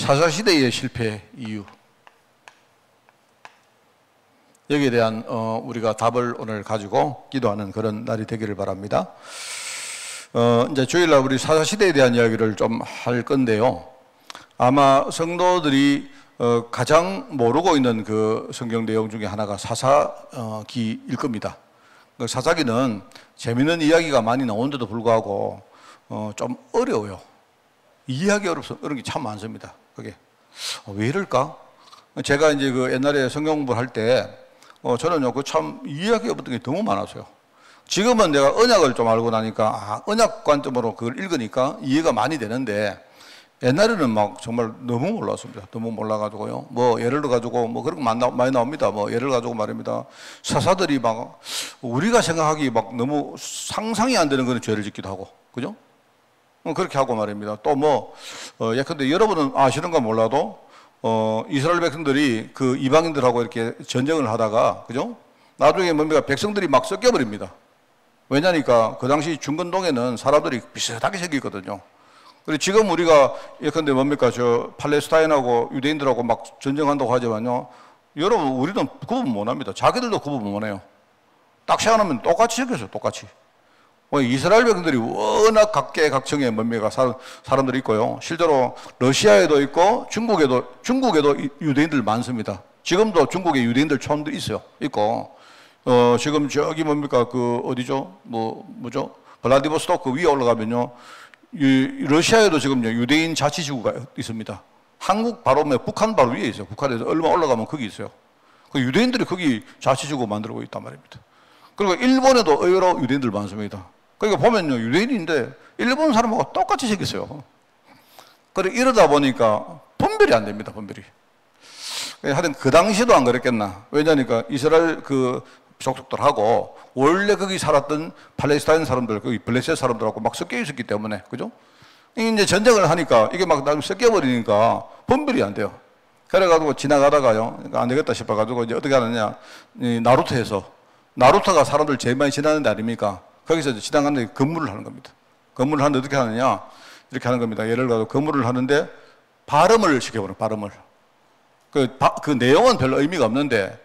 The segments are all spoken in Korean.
사사시대의 실패 이유, 여기에 대한 우리가 답을 오늘 가지고 기도하는 그런 날이 되기를 바랍니다. 이제 주일날 우리 사사시대에 대한 이야기를 좀 할 건데요. 아마 성도들이 가장 모르고 있는 그 성경 내용 중에 하나가 사사기일 겁니다. 그 사사기는 재미있는 이야기가 많이 나오는데도 불구하고 좀 어려워요. 이해하기 어려운 게 참 많습니다. 그게 왜 이럴까? 제가 이제 그 옛날에 성경 공부를 할 때 저는요 그 참 이해하기 어려운 게 너무 많았어요. 지금은 내가 언약을 좀 알고 나니까 언약 관점으로 그걸 읽으니까 이해가 많이 되는데, 옛날에는 막 정말 너무 몰랐습니다. 너무 몰라가지고요. 뭐 예를 들어가지고 뭐 그런 거 많이 나옵니다. 뭐 예를 가지고 말입니다. 사사들이 막 우리가 생각하기 막 너무 상상이 안 되는 그런 죄를 짓기도 하고, 그죠? 그렇게 하고 말입니다. 또 뭐 예컨대 여러분은 아시는가 몰라도 이스라엘 백성들이 그 이방인들하고 이렇게 전쟁을 하다가, 그죠? 나중에 뭡니까? 백성들이 막 섞여버립니다. 왜냐니까 그 당시 중건동에는 사람들이 비슷하게 생겼거든요. 그리고 지금 우리가 예컨대 뭡니까? 저 팔레스타인하고 유대인들하고 막 전쟁한다고 하지만요, 여러분 우리는 구분 못합니다. 자기들도 구분 못해요. 딱 시작하면 똑같이 생겼어요. 똑같이. 이스라엘 백성들이 워낙 각계각층의 뭡니까? 사람들이 있고요. 실제로 러시아에도 있고 중국에도 유대인들 많습니다. 지금도 중국에 유대인들 촌도 있어요. 있고 지금 저기 뭡니까? 그 어디죠? 뭐죠? 블라디보스토크 위에 올라가면요, 러시아에도 지금 유대인 자치지구가 있습니다. 한국 바로 북한 바로 위에 있어요. 북한에서 얼마 올라가면 거기 있어요. 그 유대인들이 거기 자치지구 만들고 있단 말입니다. 그리고 일본에도 의외로 유대인들 많습니다. 그러니까 보면요, 유대인인데 일본 사람하고 똑같이 생겼어요. 그래 이러다 보니까 분별이 안 됩니다. 분별이. 하여튼 그 당시에도 안 그랬겠나. 왜냐니까 이스라엘 그 족속들하고 원래 거기 살았던 팔레스타인 사람들, 거기 블레셋 사람들하고 막 섞여 있었기 때문에, 그죠? 이제 전쟁을 하니까 이게 막 나중에 섞여 버리니까 분별이 안 돼요. 그래가지고 지나가다가요, 안 되겠다 싶어가지고 이제 어떻게 하느냐, 나루토가 사람들 제일 많이 지나는 데 아닙니까? 거기서 이제 지나가는데 근무를 하는 겁니다. 근무를 하는데 어떻게 하느냐, 이렇게 하는 겁니다. 예를 들어 근무를 하는데 발음을 시켜버려요. 발음을. 그 내용은 별로 의미가 없는데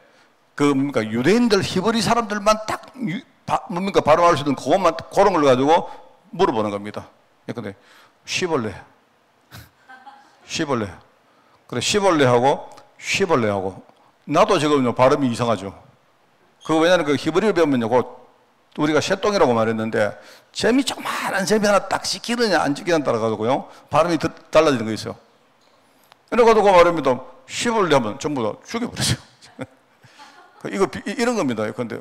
뭡니까? 유대인들, 히브리 사람들만 딱 뭡니까? 발음할 수 있는 그것만 그런 걸 가지고 물어보는 겁니다. 근데 시벌레. 그래 시벌레하고 쉬벌레하고, 나도 지금 발음이 이상하죠. 왜냐하면 그 히브리를 배우면요, 우리가 새똥이라고 말했는데 조그마한 재미 하나 딱 시키느냐 안 시키느냐에 따라 가지고요 발음이 달라지는 거 있어요. 그래가지고 말합니다. 시벌레 하면 전부 다 죽여버렸어요. 이런 겁니다. 근데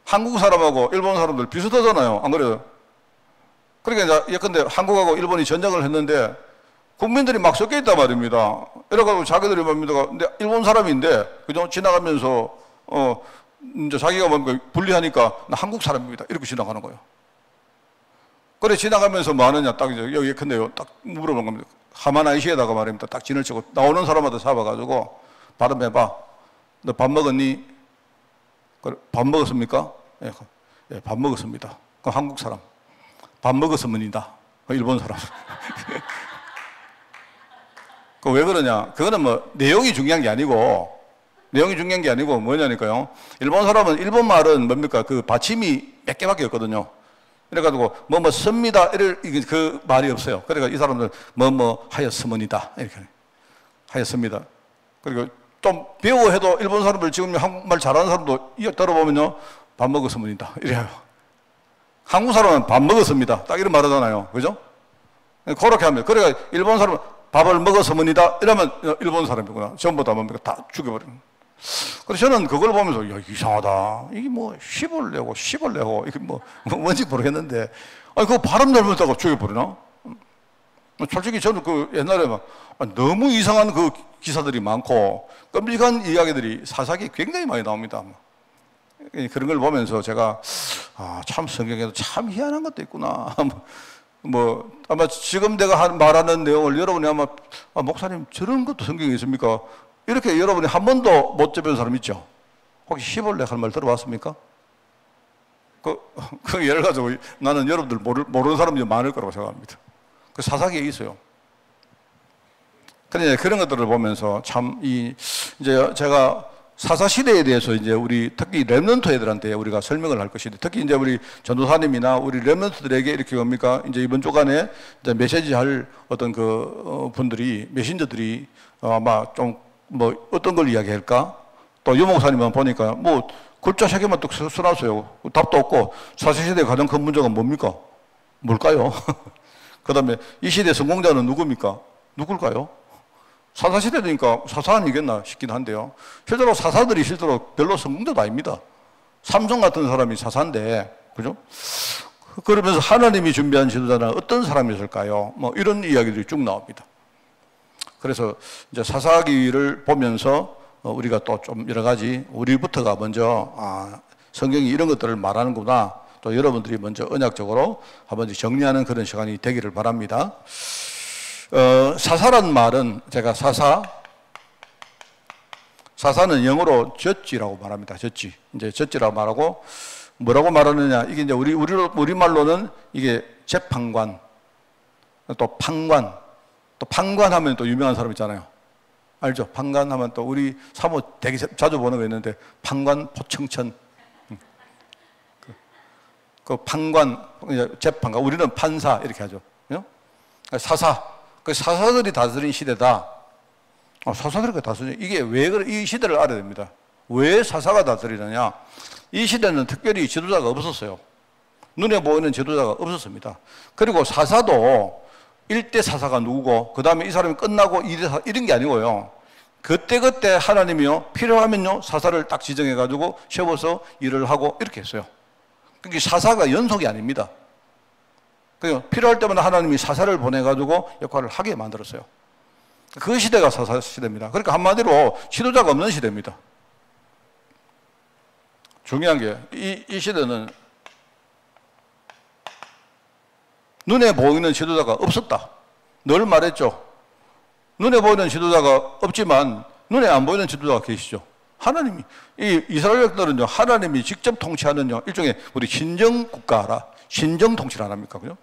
한국 사람하고 일본 사람들 비슷하잖아요. 안 그래요? 그러니까 예컨대 한국하고 일본이 전쟁을 했는데 국민들이 막 섞여 있단 말입니다. 이래가지고 자기들이 뭡니까? 근데 일본 사람인데, 그죠? 지나가면서 이제 자기가 뭡니까? 분리하니까 나 한국 사람입니다. 이렇게 지나가는 거예요. 그래 지나가면서 뭐 하느냐? 딱 이제 여기 근데요, 딱 물어보는 겁니다. 하마나이시에다가 말입니다. 딱 진을 치고 나오는 사람마다 잡아가지고 발음해봐. 너 밥 먹었니? 그래, 밥 먹었습니까? 예, 밥 먹었습니다. 그럼 한국 사람. 밥 먹었으면이다. 일본 사람. 왜 그러냐? 그거는 뭐 내용이 중요한 게 아니고 뭐냐니까요. 일본 사람은 일본 말은 뭡니까? 그 받침이 몇 개밖에 없거든요. 그래가지고 뭐 씁니다 그 말이 없어요. 그러니까 이 사람들 뭐 하였으면이다 이렇게 하였습니다. 그리고 좀 배워해도 일본 사람들 지금 한국말 잘하는 사람도 들어보면요, 밥 먹었으면이다 이래요. 한국 사람은 밥 먹었습니다 딱 이런 말 하잖아요. 그죠? 그렇게 하면, 그러니까 일본 사람은 밥을 먹었으면이다 이러면 일본 사람이구나. 전부 다 뭡니까? 다 죽여버리는. 그래서 저는 그걸 보면서 야, 이상하다. 이게 뭐 씹을 내고 이게 뭔지 모르겠는데, 그거 발음 잘못하고 죽여버리나? 솔직히 저는 그 옛날에 막 너무 이상한 그 기사들이 많고 끔찍한 이야기들이 사사기에 굉장히 많이 나옵니다. 그런 걸 보면서 제가 참 성경에도 참 희한한 것도 있구나. 아마 지금 내가 말하는 내용을 여러분이 아마 목사님 저런 것도 성경에 있습니까? 이렇게 여러분이 한 번도 못 접한 사람 있죠? 혹시 시벌레 할 말 들어봤습니까? 그 예를 가지고 나는 여러분들 모르는 사람이 많을 거라고 생각합니다. 그 사사기에 있어요. 그런데 그런 것들을 보면서 참 이제 제가 사사 시대에 대해서 이제 우리 특히 렘넌트 애들한테 우리가 설명을 할 것인데, 특히 이제 우리 전도사님이나 우리 렘넌트들에게 이렇게 뭡니까 이제 이번 주간에 이제 메시지 할 어떤 분들이 메신저들이 아마 좀 뭐 어떤 걸 이야기할까? 또 유목사님은 보니까 뭐 글자 3개만 뚝 써놨어요. 답도 없고. 사사 시대의 가장 큰 문제가 뭡니까? 뭘까요? 그 다음에 이 시대 성공자는 누굽니까? 누굴까요? 사사시대니까 사사 아니겠나 싶긴 한데요. 실제로 사사들이 실제로 별로 성공자도 아닙니다. 삼손 같은 사람이 사사인데, 그죠? 그러면서 하나님이 준비한 지도자는 어떤 사람이었을까요? 뭐 이런 이야기들이 쭉 나옵니다. 그래서 이제 사사기를 보면서 우리가 또 좀 여러 가지, 우리부터가 먼저 성경이 이런 것들을 말하는구나, 또 여러분들이 먼저 언약적으로 한번 정리하는 그런 시간이 되기를 바랍니다. 사사란 말은 제가 사사는 영어로 저지라고 말합니다. 저지. 이제 저지라고 말하고 뭐라고 말하느냐. 이게 이제 우리말로는 이게 재판관, 또 판관, 또 판관하면 또 유명한 사람 있잖아요. 알죠? 판관하면 또 우리 사모 되게 자주 보는 거 있는데 판관 포청천. 그 판관, 재판관. 우리는 판사 이렇게 하죠. 사사. 그 사사들이 다스린 시대다. 사사들이 다스린, 이게 왜 그래? 이 시대를 알아야 됩니다. 왜 사사가 다스리느냐? 이 시대는 특별히 지도자가 없었어요. 눈에 보이는 지도자가 없었습니다. 그리고 사사도 1대 사사가 누구고, 그 다음에 이 사람이 끝나고 2대 사사, 이런 게 아니고요. 그때그때 하나님이요, 필요하면요, 사사를 딱 지정해가지고 세워서 일을 하고 이렇게 했어요. 그게 사사가 연속이 아닙니다. 필요할 때마다 하나님이 사사를 보내가지고 역할을 하게 만들었어요. 그 시대가 사사 시대입니다. 그러니까 한마디로 지도자가 없는 시대입니다. 중요한 게 이 시대는 눈에 보이는 지도자가 없었다. 늘 말했죠. 눈에 보이는 지도자가 없지만 눈에 안 보이는 지도자가 계시죠. 하나님이, 이 이스라엘 백성들은요, 하나님이 직접 통치하는 일종의 우리 신정 국가라, 신정 통치를 안 합니까? 그죠?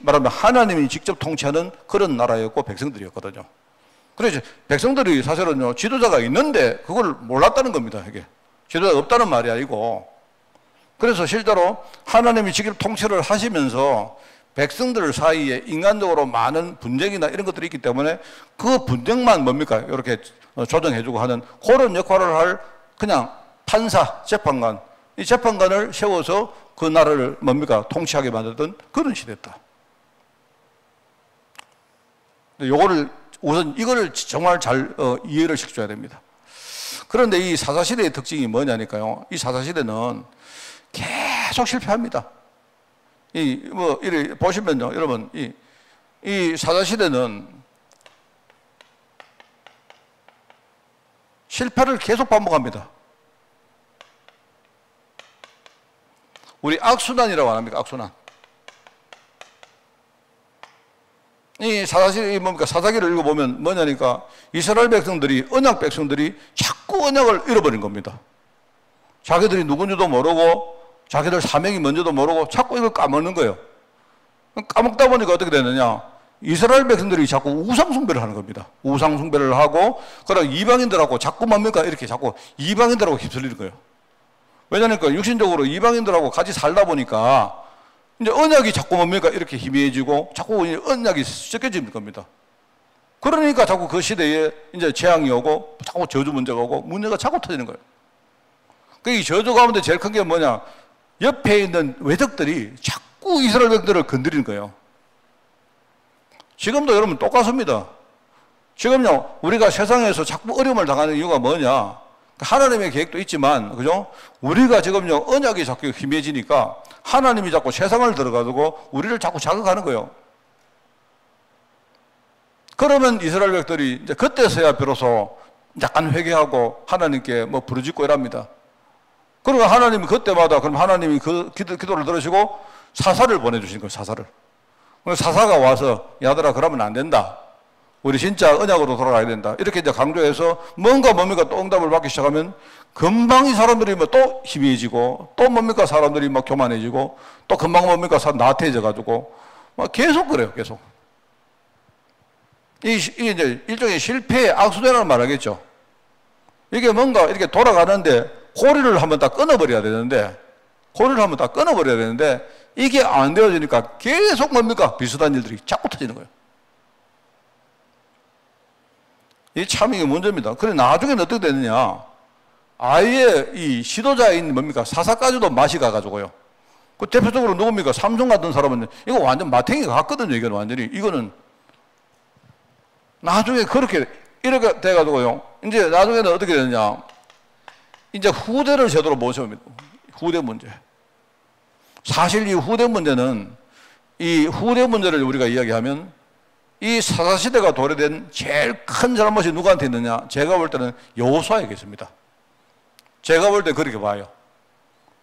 말하면 하나님이 직접 통치하는 그런 나라였고 백성들이었거든요. 그래서 백성들이 사실은요, 지도자가 있는데 그걸 몰랐다는 겁니다. 이게 지도자가 없다는 말이 아니고. 그래서 실제로 하나님이 직접 통치를 하시면서 백성들 사이에 인간적으로 많은 분쟁이나 이런 것들이 있기 때문에 그 분쟁만 뭡니까? 이렇게 조정해주고 하는 그런 역할을 할 그냥 판사, 재판관, 이 재판관을 세워서 그 나라를 뭡니까? 통치하게 만들던 그런 시대였다. 요거를 우선 이거를 정말 잘 이해를 시켜줘야 됩니다. 그런데 이 사사시대의 특징이 뭐냐니까요. 이 사사시대는 계속 실패합니다. 이래 보시면요, 여러분, 이 사사시대는 실패를 계속 반복합니다. 우리 악순환이라고 안 합니까? 악순환. 이 사사시, 뭡니까? 사사기를 읽어보면 뭐냐니까 이스라엘 백성들이, 언약 백성들이 자꾸 언약을 잃어버린 겁니다. 자기들이 누군지도 모르고 자기들 사명이 뭔지도 모르고 자꾸 이걸 까먹는 거예요. 까먹다 보니까 어떻게 되느냐? 이스라엘 백성들이 자꾸 우상숭배를 하는 겁니다. 우상숭배를 하고, 그러다 이방인들하고 자꾸 뭡니까? 이렇게 자꾸 이방인들하고 휩쓸리는 거예요. 왜냐하면 육신적으로 이방인들하고 같이 살다 보니까 이제 언약이 자꾸 뭡니까? 이렇게 희미해지고 자꾸 언약이 섞여지는 겁니다. 그러니까 자꾸 그 시대에 이제 재앙이 오고 자꾸 저주 문제가 오고 문제가 자꾸 터지는 거예요. 이 저주 가운데 제일 큰 게 뭐냐? 옆에 있는 외적들이 자꾸 이스라엘 백성들을 건드리는 거예요. 지금도 여러분 똑같습니다. 지금요, 우리가 세상에서 자꾸 어려움을 당하는 이유가 뭐냐? 하나님의 계획도 있지만, 그죠? 우리가 지금요, 언약이 자꾸 희미해지니까 하나님이 자꾸 세상을 들어가지고 우리를 자꾸 자극하는 거예요. 그러면 이스라엘 백성들이 이제 그때서야 비로소 약간 회개하고 하나님께 뭐 부르짖고 이랍니다. 그러면 하나님이 그때마다, 그럼 하나님이 그 기도를 들으시고 사사를 보내주신 거예요, 사사를. 사사가 와서, 야들아, 그러면 안 된다. 우리 진짜 언약으로 돌아가야 된다. 이렇게 이제 강조해서 뭡니까 또 응답을 받기 시작하면 금방 이 사람들이 뭐 또 희미해지고 또 뭡니까 사람들이 막 교만해지고 또 금방 뭡니까 나태해져가지고 막 계속 그래요, 계속. 이게 이제 일종의 실패의 악순환을 말하겠죠. 이게 뭔가 이렇게 돌아가는데 고리를 한번 다 끊어버려야 되는데, 이게 안 되어지니까 계속 뭡니까? 비슷한 일들이 자꾸 터지는 거예요. 이게 참 이게 문제입니다. 그래 나중에는 어떻게 되느냐? 아예 이 지도자인 뭡니까? 사사까지도 맛이 가가지고요. 그 대표적으로 누굽니까? 삼성 같은 사람은 이거 완전 마탱이가 갔거든요. 이건 완전히. 이거는 나중에 그렇게 이렇게 돼가지고요. 이제 나중에는 어떻게 되느냐? 이제 후대를 제대로 모셔옵니다. 후대 문제. 사실 이 후대 문제는, 이 후대 문제를 우리가 이야기하면 이 사사시대가 도래된 제일 큰 잘못이 누구한테 있느냐? 제가 볼 때는 여호수아에게 있습니다. 제가 볼 때 그렇게 봐요.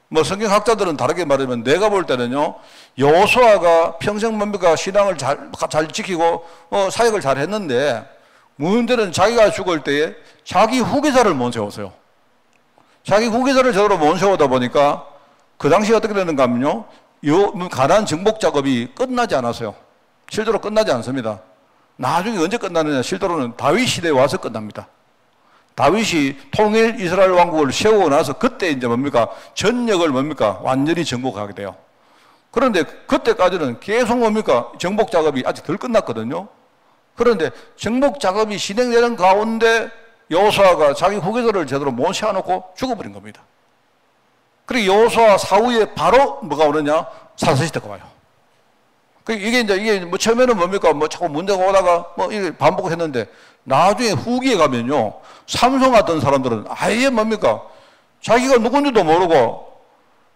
뭐 성경학자들은 다르게 말하면 내가 볼 때는요, 여호수아가 평생 뭡니까? 신앙을 잘 지키고 사역을 잘 했는데, 문제는 자기가 죽을 때에 자기 후계자를 못 세웠어요. 자기 후계자를 제대로 못 세우다 보니까 그 당시에 어떻게 되는가 하면요, 가나안 정복 작업이 끝나지 않았어요. 실제로 끝나지 않습니다. 나중에 언제 끝나느냐? 실제로는 다윗 시대에 와서 끝납니다. 다윗이 통일 이스라엘 왕국을 세우고 나서 그때 이제 뭡니까? 전역을 뭡니까? 완전히 정복하게 돼요. 그런데 그때까지는 계속 뭡니까? 정복 작업이 아직 덜 끝났거든요. 그런데 정복 작업이 진행되는 가운데 여호수아가 자기 후계자를 제대로 못 세워놓고 죽어버린 겁니다. 그리고 여호수아 사후에 바로 뭐가 오느냐? 사사시대가 와요. 이게 뭐 처음에는 뭡니까? 뭐 자꾸 문제가 오다가 뭐 이게 반복했는데, 나중에 후기에 가면요, 삼성 같은 사람들은 아예 뭡니까? 자기가 누군지도 모르고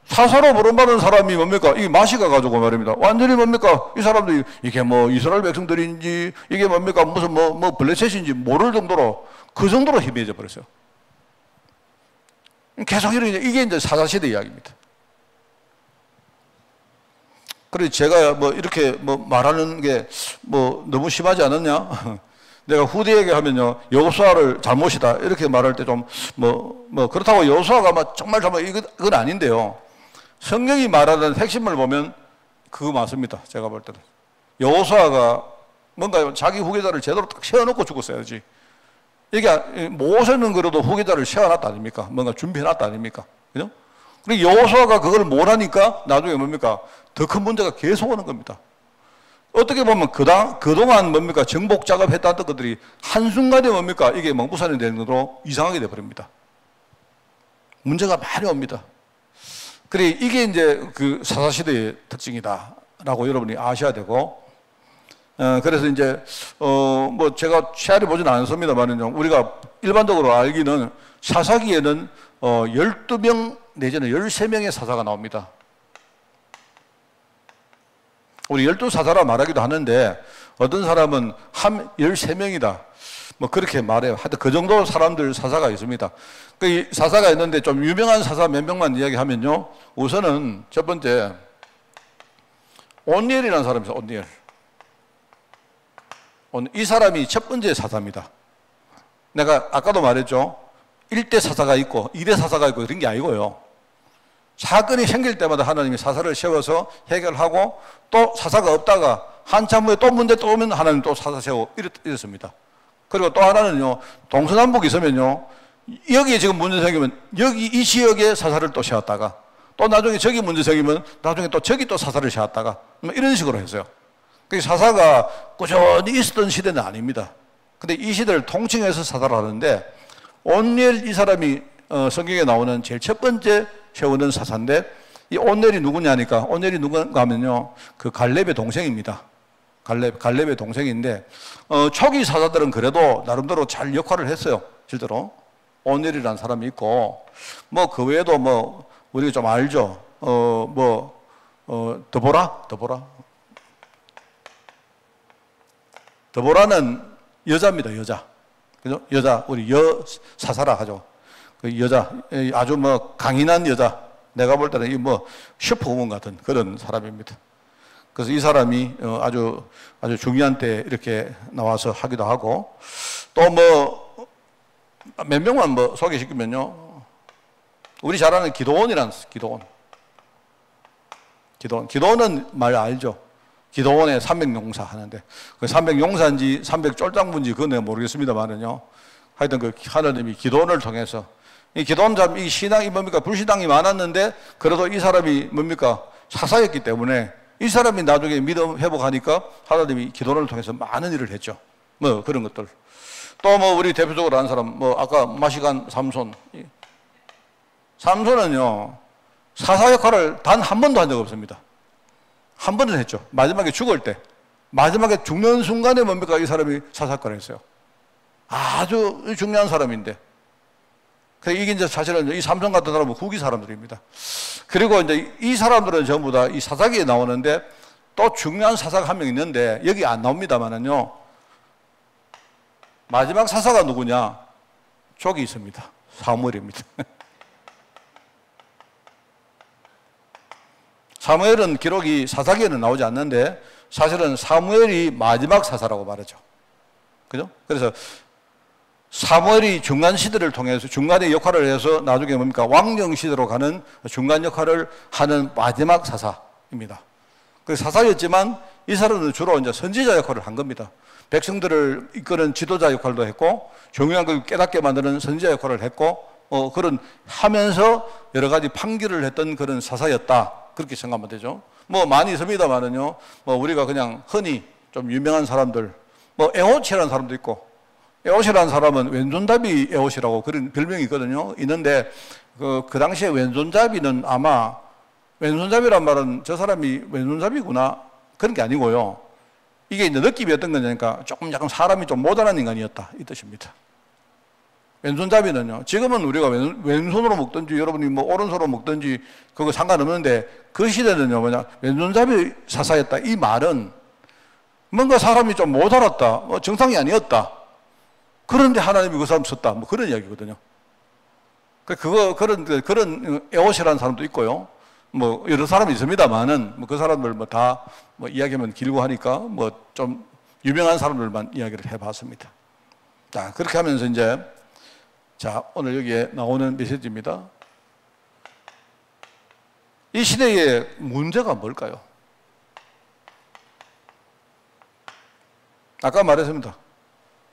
사사로 부름받은 사람이 뭡니까? 이게 맛이 가가지고 말입니다. 완전히 뭡니까? 이 사람들이 이게 뭐 이스라엘 백성들인지 이게 뭡니까? 무슨 뭐 블레셋인지 모를 정도로 그 정도로 희미해져 버렸어요. 계속 이게 이제 사사시대 이야기입니다. 그래서 제가 뭐 이렇게 뭐 말하는 게 뭐 너무 심하지 않았냐? 내가 후대에게 하면요, 여호수아를 잘못이다 이렇게 말할 때 좀 뭐 그렇다고 여호수아가 막 정말 잘못 이건 아닌데요. 성경이 말하는 핵심을 보면 그거 맞습니다. 제가 볼 때는 여호수아가 뭔가 자기 후계자를 제대로 딱 세워놓고 죽었어야지. 이게 모세는 그래도 후계자를 세워놨다 아닙니까? 뭔가 준비해놨다 아닙니까? 그죠? 그리고 여호수아가 그걸 못하니까 나중에 뭡니까? 더 큰 문제가 계속 오는 겁니다. 어떻게 보면 그동안 뭡니까? 정복 작업했다던 것들이 한순간에 뭡니까? 이게 멍부산이 되는 것으로 이상하게 돼버립니다. 문제가 많이 옵니다. 그래, 이게 이제 그 사사시대의 특징이다라고 여러분이 아셔야 되고, 그래서 이제, 뭐 제가 체알해 보진 않습니다만은요, 우리가 일반적으로 알기는 사사기에는 12명 내지는 13명의 사사가 나옵니다. 우리 12사사라 말하기도 하는데, 어떤 사람은 13명이다. 뭐 그렇게 말해요. 하여튼 그 정도 사람들 사사가 있습니다. 그 사사가 있는데 좀 유명한 사사 몇 명만 이야기하면요. 우선은 첫 번째, 온니엘이라는 사람이 있어요. 온니엘. 이 사람이 첫 번째 사사입니다. 내가 아까도 말했죠. 1대 사사가 있고 2대 사사가 있고 이런 게 아니고요. 사건이 생길 때마다 하나님이 사사를 세워서 해결하고 또 사사가 없다가 한참 후에 또 문제 또 오면 하나님 또 사사 세우고 이랬습니다. 그리고 또 하나는요, 동서남북 있으면요, 여기에 지금 문제 생기면 여기 이 지역에 사사를 또 세웠다가 또 나중에 저기 문제 생기면 나중에 또 저기 또 사사를 세웠다가 뭐 이런 식으로 했어요. 그래서 사사가 꾸준히 있었던 시대는 아닙니다. 근데 이 시대를 통칭해서 사사를 하는데, 온니엘 이 사람이 성경에 나오는 제일 첫 번째 세우는 사사인데, 이 온니엘이 누구냐니까, 온니엘이 누군가 하면요, 그 갈렙의 동생입니다. 갈렙의 동생인데, 초기 사사들은 그래도 나름대로 잘 역할을 했어요. 실제로. 온니엘이라는 사람이 있고, 뭐 그 외에도 뭐 우리가 좀 알죠. 드보라는 여자입니다. 여자. 그죠? 여자, 우리 사사라 하죠. 그 여자, 아주 뭐 강인한 여자. 내가 볼 때는 이 뭐 슈퍼우먼 같은 그런 사람입니다. 그래서 이 사람이 아주 중요한 때 이렇게 나와서 하기도 하고, 또 뭐 몇 명만 뭐 소개시키면요, 우리 잘 아는 기도원이라는 기도원은 말 알죠? 기도원에 300용사 하는데, 그 300용사인지 300쫄장군지 그건 내가 모르겠습니다만은요. 하여튼 그 하나님이 기도원을 통해서, 이 기도원 사람, 이 신앙이 뭡니까? 불신앙이 많았는데, 그래도 이 사람이 뭡니까? 사사였기 때문에, 이 사람이 나중에 믿음 회복하니까 하나님이 기도원을 통해서 많은 일을 했죠. 뭐 그런 것들. 또 뭐 우리 대표적으로 아는 사람, 뭐 아까 마시간 삼손. 삼손은요, 사사 역할을 단 한 번도 한 적 없습니다. 한 번은 했죠. 마지막에 죽을 때. 마지막에 죽는 순간에 뭡니까? 이 사람이 사사건을 했어요. 아주 중요한 사람인데. 이게 이제 사실은 이 삼손 같은 사람은 후기 사람들입니다. 그리고 이제 이 사람들은 전부 다 이 사사기에 나오는데 또 중요한 사사가 한 명 있는데 여기 안 나옵니다만은요. 마지막 사사가 누구냐? 족이 있습니다. 사무엘입니다. 사무엘은 기록이 사사기에는 나오지 않는데 사실은 사무엘이 마지막 사사라고 말하죠. 그죠? 그래서 사무엘이 중간 시대를 통해서 중간의 역할을 해서 나중에 뭡니까? 왕정 시대로 가는 중간 역할을 하는 마지막 사사입니다. 그 사사였지만 이 사람은 주로 이제 선지자 역할을 한 겁니다. 백성들을 이끄는 지도자 역할도 했고 중요한 걸 깨닫게 만드는 선지자 역할을 했고 그런 하면서 여러 가지 판결을 했던 그런 사사였다. 그렇게 생각하면 되죠. 뭐 많이 있습니다만은요. 뭐 우리가 그냥 흔히 좀 유명한 사람들, 뭐 에호치라는 사람도 있고, 에호시라는 사람은 왼손잡이 에호시라고 그런 별명이 있거든요. 있는데 그 당시에 왼손잡이는 아마 왼손잡이란 말은 저 사람이 왼손잡이구나 그런 게 아니고요. 이게 이제 느낌이 어떤 거냐니까 조금 약간 사람이 좀 모자란 인간이었다 이 뜻입니다. 왼손잡이는요. 지금은 우리가 왼손으로 먹든지 여러분이 뭐 오른손으로 먹든지 그거 상관없는데 그 시대는요 뭐냐 왼손잡이 사사였다 이 말은 뭔가 사람이 좀 모자랐다, 뭐 정상이 아니었다. 그런데 하나님이 그 사람 썼다. 뭐 그런 이야기거든요. 그런 에오시라는 사람도 있고요. 뭐 여러 사람이 있습니다만은 뭐 그 사람들 뭐 다 뭐 이야기하면 길고 하니까 뭐 좀 유명한 사람들만 이야기를 해봤습니다. 자, 그렇게 하면서 이제 자, 오늘 여기에 나오는 메시지입니다. 이 시대의 문제가 뭘까요? 아까 말했습니다.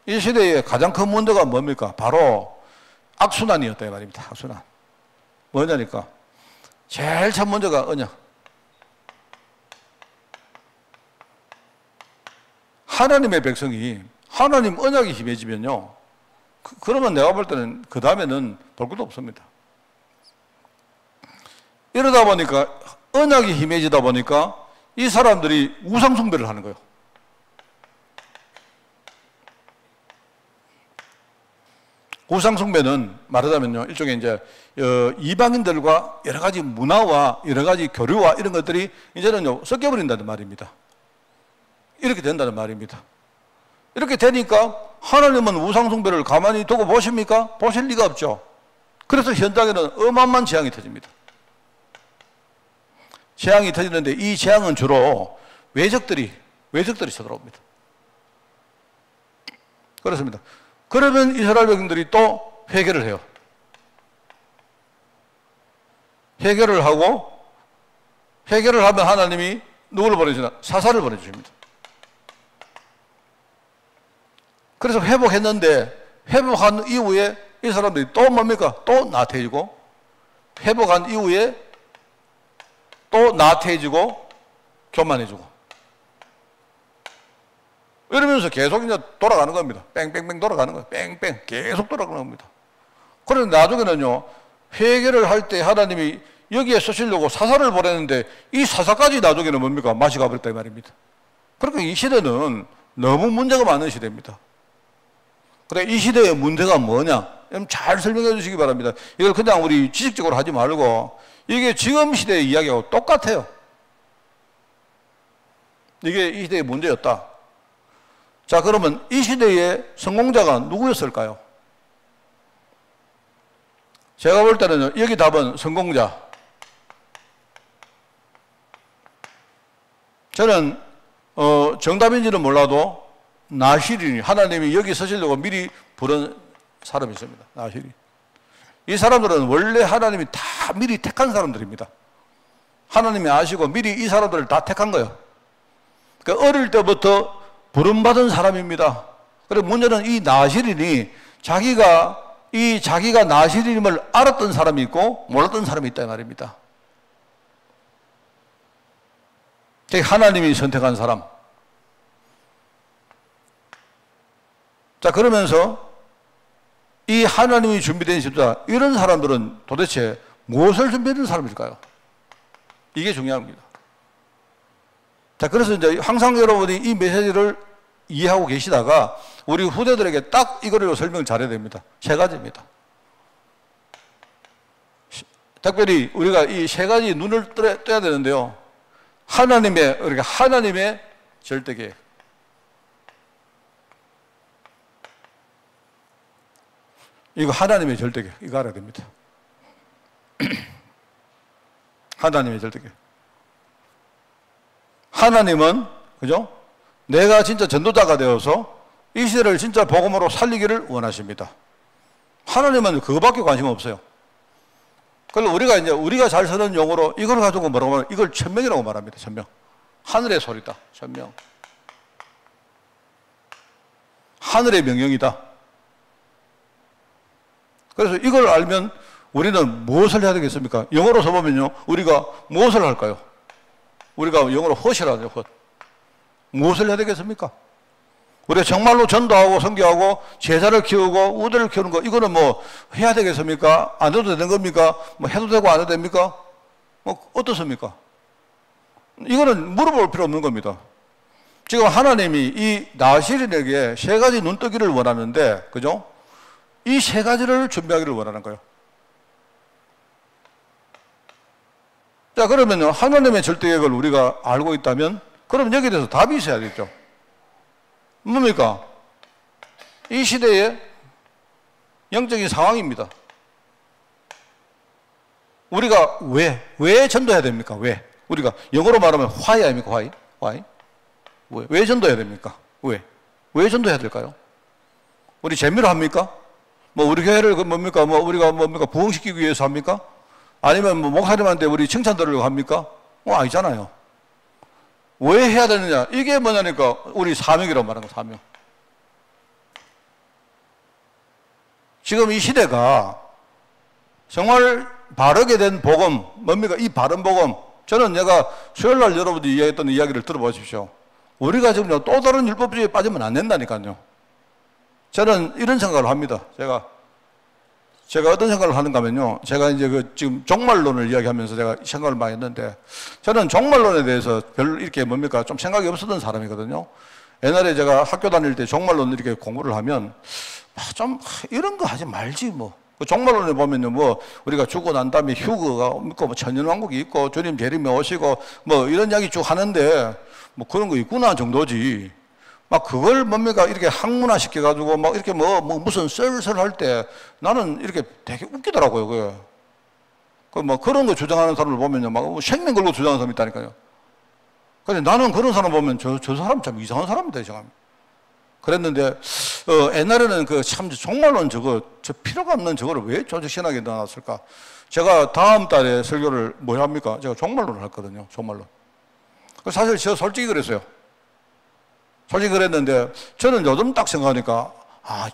이 시대의 가장 큰 문제가 뭡니까? 바로 악순환이었다 이 말입니다. 악순환. 뭐냐니까 제일 첫 문제가 언약. 하나님의 백성이 하나님 언약이 힘해지면요. 그러면 내가 볼 때는 그 다음에는 볼 것도 없습니다. 이러다 보니까 언약이 힘해지다 보니까 이 사람들이 우상 숭배를 하는 거예요. 우상 숭배는 말하자면요, 일종의 이제 이방인들과 여러 가지 문화와 여러 가지 교류와 이런 것들이 이제는요 섞여버린다는 말입니다. 이렇게 된다는 말입니다. 이렇게 되니까 하나님은 우상 숭배를 가만히 두고 보십니까? 보실 리가 없죠. 그래서 현장에는 어마어마한 재앙이 터집니다. 재앙이 터지는데 이 재앙은 주로 외적들이 쳐들어옵니다. 그렇습니다. 그러면 이스라엘 백성들이 또 회개를 해요. 회개를 하고 회개를 하면 하나님이 누구를 보내주나? 사사를 보내주십니다. 그래서 회복했는데 회복한 이후에 이 사람들이 또 뭡니까? 또 나태해지고 회복한 이후에 또 나태해지고 교만해지고 이러면서 계속 이제 돌아가는 겁니다. 뺑뺑뺑 돌아가는 거예요. 뺑뺑 계속 돌아가는 겁니다. 그런데 나중에는요 회개를 할 때 하나님이 여기에 쓰시려고 사사를 보내는데 이 사사까지 나중에는 뭡니까? 맛이 가버렸다 이 말입니다. 그러니까 이 시대는 너무 문제가 많은 시대입니다. 그래 이 시대의 문제가 뭐냐? 잘 설명해 주시기 바랍니다. 이걸 그냥 우리 지식적으로 하지 말고 이게 지금 시대의 이야기하고 똑같아요. 이게 이 시대의 문제였다. 자, 그러면 이 시대의 성공자가 누구였을까요? 제가 볼 때는 여기 답은 성공자. 저는 정답인지는 몰라도 나실이 하나님이 여기 서시려고 미리 부른 사람이 있습니다. 나실이. 이 사람들은 원래 하나님이 다 미리 택한 사람들입니다. 하나님이 아시고 미리 이 사람들을 다 택한 거예요. 그러니까 어릴 때부터 부름받은 사람입니다. 그리고 문제는 이 나시린이 자기가 나시린임을 알았던 사람이 있고 몰랐던 사람이 있다 이 말입니다. 하나님이 선택한 사람. 자, 그러면서 이 하나님이 준비된 지도자, 이런 사람들은 도대체 무엇을 준비된 사람일까요? 이게 중요합니다. 자, 그래서 이제 항상 여러분이 이 메시지를 이해하고 계시다가 우리 후대들에게 딱 이거를 설명 잘해야 됩니다. 세 가지입니다. 특별히 우리가 이 세 가지 눈을 떠야 되는데요. 하나님의 절대계획. 이거 하나님의 절대계획. 이거 알아야 됩니다. 하나님의 절대계획. 하나님은, 그죠? 내가 진짜 전도자가 되어서 이 시대를 진짜 복음으로 살리기를 원하십니다. 하나님은 그거밖에 관심 없어요. 그래서 우리가 잘 쓰는 용어로 이걸 가지고 뭐라고 하면 이걸 천명이라고 말합니다. 천명. 하늘의 소리다. 천명. 하늘의 명령이다. 그래서 이걸 알면 우리는 무엇을 해야 되겠습니까? 영어로 써보면요. 우리가 무엇을 할까요? 우리가 영어로 헛이라죠. 헛. 무엇을 해야 되겠습니까? 우리가 정말로 전도하고 선교하고 제자를 키우고 우대를 키우는 거, 이거는 뭐 해야 되겠습니까? 안 해도 되는 겁니까? 뭐 해도 되고 안 해도 됩니까? 뭐 어떻습니까? 이거는 물어볼 필요 없는 겁니다. 지금 하나님이 이 나시린에게 세 가지 눈뜨기를 원하는데, 그죠? 이 세 가지를 준비하기를 원하는 거예요. 자, 그러면 하나님의 절대계획을 우리가 알고 있다면, 그럼 여기에 대해서 답이 있어야겠죠. 뭡니까? 이 시대의 영적인 상황입니다. 우리가 왜 전도해야 됩니까? 왜? 우리가 영어로 말하면 why 아닙니까? why? 왜 전도해야 됩니까? 왜 전도해야 될까요? 우리 재미로 합니까? 뭐 우리 교회를 뭡니까? 뭐 우리가 뭡니까? 부흥시키기 위해서 합니까? 아니면 뭐 목사님한테 우리 칭찬 들으려고 합니까? 아니잖아요. 왜 해야 되느냐? 이게 뭐냐니까 우리 사명이라고 말하는 거, 사명. 지금 이 시대가 정말 바르게 된 복음, 뭡니까? 이 바른 복음. 저는 내가 수요일날 여러분들이 이야기했던 이야기를 들어보십시오. 우리가 지금 또 다른 율법주의에 빠지면 안 된다니까요. 저는 이런 생각을 합니다. 제가 어떤 생각을 하는가 하면요. 제가 이제 지금 종말론을 이야기하면서 제가 생각을 많이 했는데, 저는 종말론에 대해서 별로 이렇게 뭡니까? 좀 생각이 없었던 사람이거든요. 옛날에 제가 학교 다닐 때 종말론 이렇게 공부를 하면, 좀 이런 거 하지 말지 뭐. 그 종말론에 보면요, 뭐, 우리가 죽고 난 다음에 휴거가 있고, 뭐, 천년왕국이 있고, 주님 재림에 오시고, 뭐, 이런 이야기 쭉 하는데, 뭐, 그런 거 있구나 정도지. 막 그걸 뭡니까? 이렇게 학문화 시켜가지고 막 이렇게 뭐 무슨 썰썰 할 때 나는 이렇게 되게 웃기더라고요, 그게. 뭐 그런 거 주장하는 사람을 보면요, 막 생명 걸고 주장하는 사람이 있다니까요. 근데 나는 그런 사람 보면 저 사람 참 이상한 사람이다, 생각합니다. 그랬는데, 옛날에는 참 종말론 저 필요가 없는 저거를 왜 조직신학에 넣어놨을까? 제가 다음 달에 설교를 뭐 합니까? 제가 종말론을 했거든요, 종말론. 사실 저 솔직히 그랬어요. 솔직히 그랬는데, 저는 요즘 딱 생각하니까,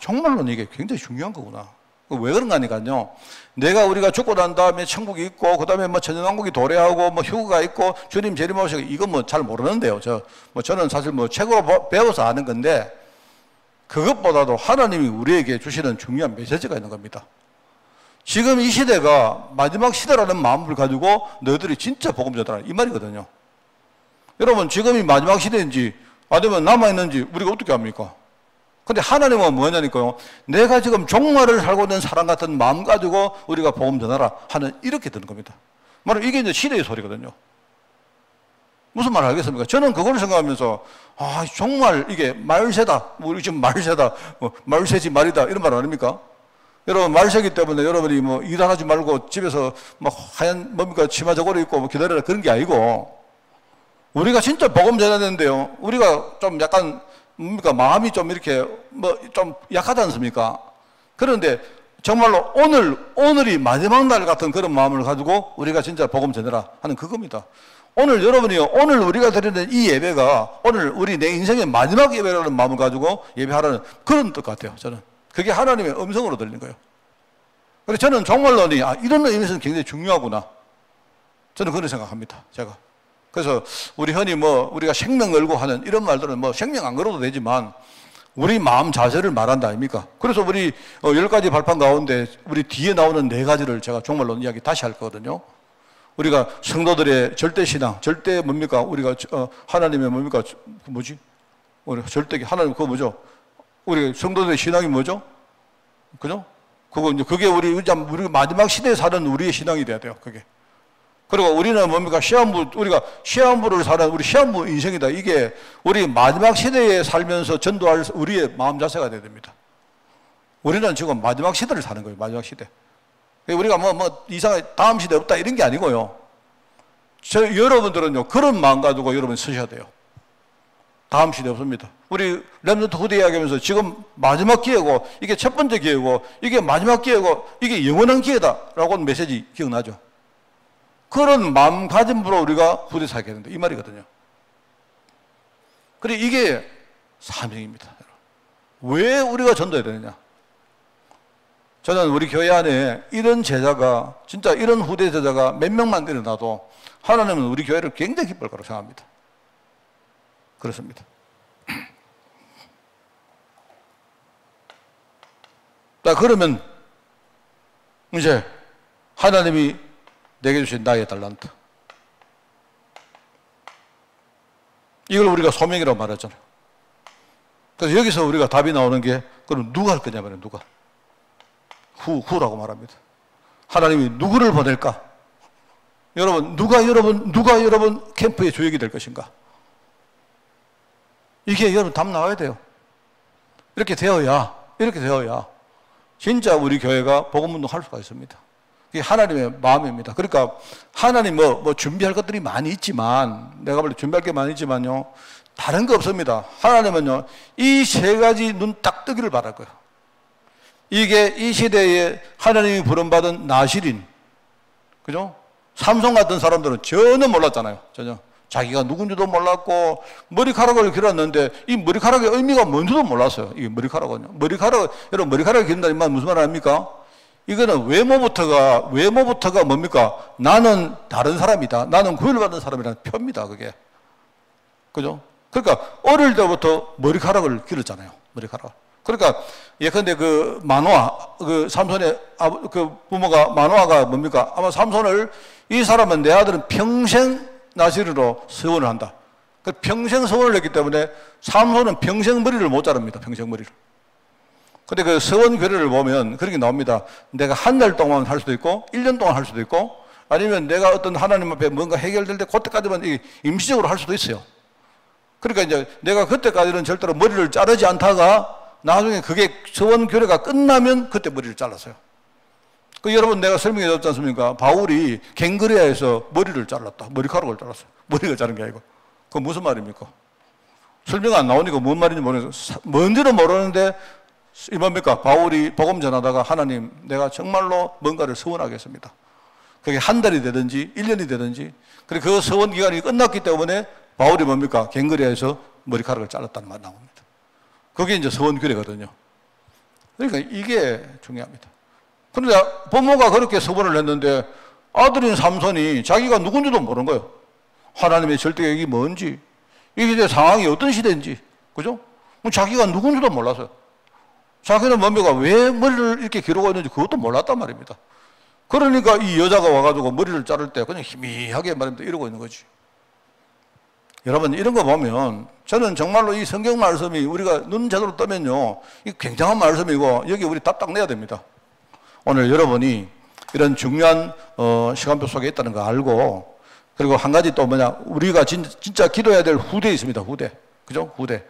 종말론 이게 굉장히 중요한 거구나. 왜 그런가 하니까요. 우리가 죽고 난 다음에 천국이 있고, 그 다음에 뭐 천년왕국이 도래하고, 뭐 휴거가 있고, 주님 재림 오시고, 이건 뭐 잘 모르는데요. 저는 사실 뭐 책으로 배워서 아는 건데, 그것보다도 하나님이 우리에게 주시는 중요한 메시지가 있는 겁니다. 지금 이 시대가 마지막 시대라는 마음을 가지고 너희들이 진짜 복음 전하라, 이 말이거든요. 여러분, 지금이 마지막 시대인지, 아니면 남아있는지 우리가 어떻게 합니까? 근데 하나님은 뭐냐니까요. 내가 지금 종말을 살고 있는 사람 같은 마음 가지고 우리가 복음 전하라 하는, 이렇게 되는 겁니다. 바로 이게 이제 시대의 소리거든요. 무슨 말 알겠습니까? 저는 그걸 생각하면서, 정말 이게 말세다. 우리 지금 말세다. 말세지 말이다. 이런 말 아닙니까? 여러분, 말세기 때문에 여러분이 뭐 일하지 말고 집에서 막 하얀 뭡니까? 치마 저고리 입고 뭐 기다려라, 그런 게 아니고, 우리가 진짜 복음 전해야 되는데요. 우리가 좀 약간 뭡니까? 마음이 좀 이렇게 뭐 좀 약하지 않습니까? 그런데 정말로 오늘이 마지막 날 같은 그런 마음을 가지고 우리가 진짜 복음 전해라 하는 그겁니다. 오늘 여러분이요, 오늘 우리가 드리는 이 예배가 오늘 우리 내 인생의 마지막 예배라는 마음을 가지고 예배하라는 그런 뜻 같아요. 저는 그게 하나님의 음성으로 들리는 거예요. 그래서 저는 정말로 이런 의미에서는 굉장히 중요하구나. 저는 그런 생각합니다. 제가. 그래서 우리 흔히 우리가 생명 걸고 하는 이런 말들은 생명 안 걸어도 되지만 우리 마음 자세를 말한다 아닙니까? 그래서 우리 10가지 발판 가운데 우리 뒤에 나오는 4가지를 제가 정말로 이야기 다시 할 거거든요. 우리가 성도들의 절대 신앙, 절대 뭡니까? 우리가 하나님의 뭡니까? 뭐지? 우리 절대 하나님 그거 뭐죠? 우리 성도들의 신앙이 뭐죠? 그죠? 그게 우리가 마지막 시대에 사는 우리의 신앙이 돼야 돼요. 그게. 그리고 우리는 뭡니까? 우리가 시한부를 사는 우리 시한부 인생이다. 이게 우리 마지막 시대에 살면서 전도할 우리의 마음 자세가 돼야 됩니다. 우리는 지금 마지막 시대를 사는 거예요. 마지막 시대. 우리가 이상하게 다음 시대 없다 이런 게 아니고요. 여러분들은요, 그런 마음 가지고 여러분 쓰셔야 돼요. 다음 시대 없습니다. 우리 렘넌트 후대 이야기하면서 지금 마지막 기회고, 이게 첫 번째 기회고, 이게 마지막 기회고, 이게 영원한 기회다라고 하는 메시지 기억나죠? 그런 마음가짐으로 우리가 후대 살게 된다. 이 말이거든요. 그래, 이게 사명입니다. 왜 우리가 전도해야 되느냐? 저는 우리 교회 안에 이런 제자가, 진짜 이런 후대 제자가 몇 명만 일어나도 하나님은 우리 교회를 굉장히 기뻐할 거라고 생각합니다. 그렇습니다. 자, 그러면 이제 하나님이 내게 주신 나의 달란트. 이걸 우리가 소명이라고 말하잖아요. 그래서 여기서 우리가 답이 나오는 게, 그럼 누가 할 거냐 말이에요. 누가. 후라고 말합니다. 하나님이 누구를 보낼까? 누가 여러분 캠프의 주역이 될 것인가? 이게 여러분 답 나와야 돼요. 이렇게 되어야 진짜 우리 교회가 복음운동 할 수가 있습니다. 이게 하나님의 마음입니다. 그러니까 하나님 준비할 것들이 많이 있지만, 내가 볼 때 준비할 게 많이 있지만요, 다른 거 없습니다. 하나님은요, 이 3가지 눈 딱 뜨기를 바랄 거예요. 이게 이 시대에 하나님이 부름받은 나실인, 그죠? 삼손 같은 사람들은 전혀 몰랐잖아요. 전혀. 자기가 누군지도 몰랐고, 머리카락을 길었는데, 이 머리카락의 의미가 뭔지도 몰랐어요. 이게 머리카락은요. 여러분, 머리카락을 기른다는 말 무슨 말 아닙니까? 이거는 외모부터가 뭡니까? 나는 다른 사람이다. 나는 구별받은 사람이라는 표입니다. 그게. 그죠? 그러니까, 어릴 때부터 머리카락을 기르잖아요. 머리카락. 그러니까, 예컨대 삼손의 부모가 마노아가 뭡니까? 아마 삼손을, 이 사람은 내 아들은 평생 나시르로 서원을 한다. 평생 서원을 했기 때문에 삼손은 평생 머리를 못 자릅니다. 평생 머리를. 근데 그 서원 괴뢰를 보면 그렇게 나옵니다. 내가 한 달 동안 할 수도 있고, 1년 동안 할 수도 있고, 아니면 내가 어떤 하나님 앞에 뭔가 해결될 때 그때까지만 임시적으로 할 수도 있어요. 그러니까 이제 내가 그때까지는 절대로 머리를 자르지 않다가 나중에 그게 서원 괴뢰가 끝나면 그때 머리를 잘랐어요. 여러분 내가 설명해 줬지 않습니까? 바울이 갱그레아에서 머리를 잘랐다. 머리카락을 잘랐어요. 머리가 자른 게 아니고. 그건 무슨 말입니까? 설명 안 나오니까 뭔 말인지 모르겠어요. 뭔지는 모르는데 뭡니까? 바울이 복음 전하다가 하나님, 내가 정말로 뭔가를 서원하겠습니다. 그게 한 달이 되든지 1년이 되든지. 그리고 그 서원 기간이 끝났기 때문에 바울이 뭡니까? 갱그레아에서 머리카락을 잘랐다는 말 나옵니다. 그게 이제 서원 규례거든요. 그러니까 이게 중요합니다. 그런데 부모가 그렇게 서원을 했는데 아들인 삼손이 자기가 누군지도 모르는 거예요. 하나님의 절대격이 뭔지, 이 시대 상황이 어떤 시대인지, 그죠? 자기가 누군지도 몰랐어요. 자기는 뭡니까? 왜 머리를 이렇게 기르고 있는지 그것도 몰랐단 말입니다. 그러니까 이 여자가 와가지고 머리를 자를 때 그냥 희미하게 말입니다. 이러고 있는 거지. 여러분, 이런 거 보면 저는 정말로 이 성경 말씀이 우리가 눈 제대로 뜨면요, 이 굉장한 말씀이고 여기 우리 답 딱 내야 됩니다. 오늘 여러분이 이런 중요한 시간표 속에 있다는 거 알고, 그리고 한 가지 또 우리가 진짜 기도해야 될 후대에 있습니다. 후대. 그죠? 후대.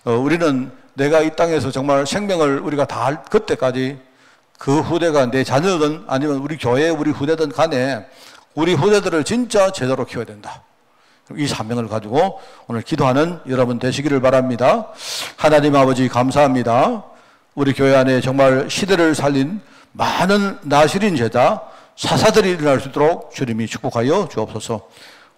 우리는 내가 이 땅에서 정말 생명을 우리가 다 할 그때까지 그 후대가 내 자녀든 아니면 우리 교회 우리 후대든 간에 우리 후대들을 진짜 제대로 키워야 된다. 이 사명을 가지고 오늘 기도하는 여러분 되시기를 바랍니다. 하나님 아버지 감사합니다. 우리 교회 안에 정말 시대를 살린 많은 나실인 제자, 사사들이 일어날 수 있도록 주님이 축복하여 주옵소서.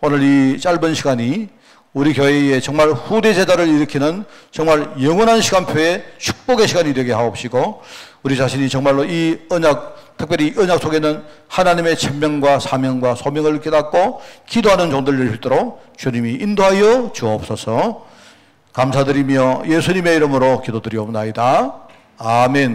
오늘 이 짧은 시간이 우리 교회에 정말 후대 제자를 일으키는 정말 영원한 시간표의 축복의 시간이 되게 하옵시고, 우리 자신이 정말로 이 언약, 특별히 이 언약 속에는 하나님의 천명과 사명과 소명을 깨닫고 기도하는 종들 될 수 있도록 주님이 인도하여 주옵소서. 감사드리며 예수님의 이름으로 기도드리옵나이다. 아멘.